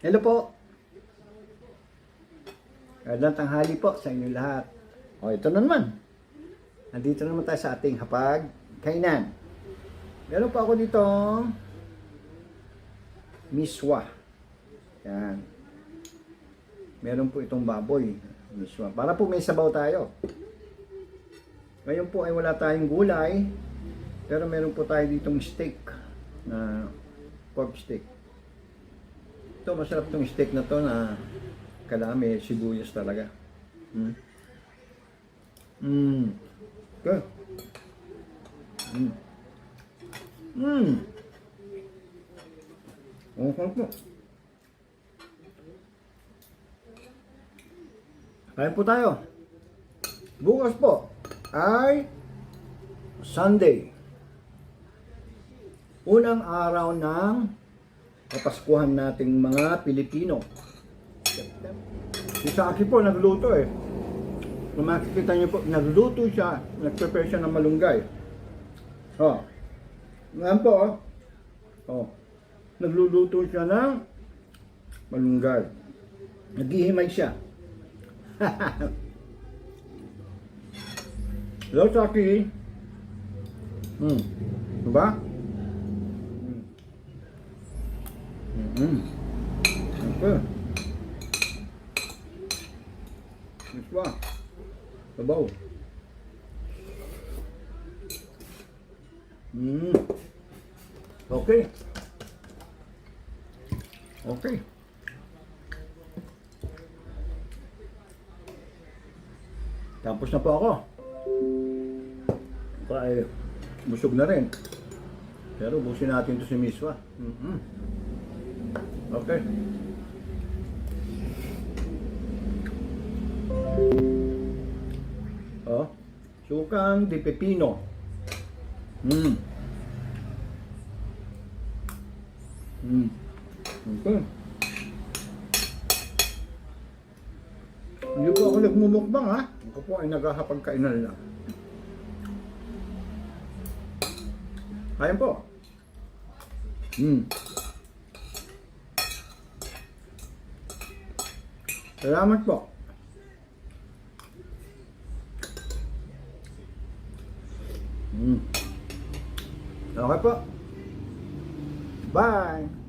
Hello po. Magandang tanghali po sa inyo lahat. O, ito na naman. Nandito naman tayo sa ating hapag kainan. Meron pa ako dito miswa. Yan. Meron po itong baboy. Miswa. Para po may sabaw tayo. Ngayon po ay wala tayong gulay. Pero meron po tayo ditong steak. Na pork steak. Ito, masarap tong steak na to na kalami, sibuyas talaga. Okay. Okay po. Kain po tayo. Bukas po ay Sunday. Unang araw ng kapaskuhan nating mga Pilipino. Si Saki po nagluto eh. Kung makikita niyo po, nagluto siya, nag-prepare siya ng malunggay. Oh. Ngayon po, oh. Nagluluto siya ng malunggay. Naghihimay siya. Hello, Saki. Diba? Okay. Miswa. Sabaw. Okay. Okay. Tapos na po ako. Ay, busog na rin. Pero busin natin to si Miswa. Okay. Oh, sukang de pepino. Okay. Hindi po ako nagmumukbang ha. Ako po ay naghahapagkainan lang. Ayan po. Salamat po. Okay po. Bye.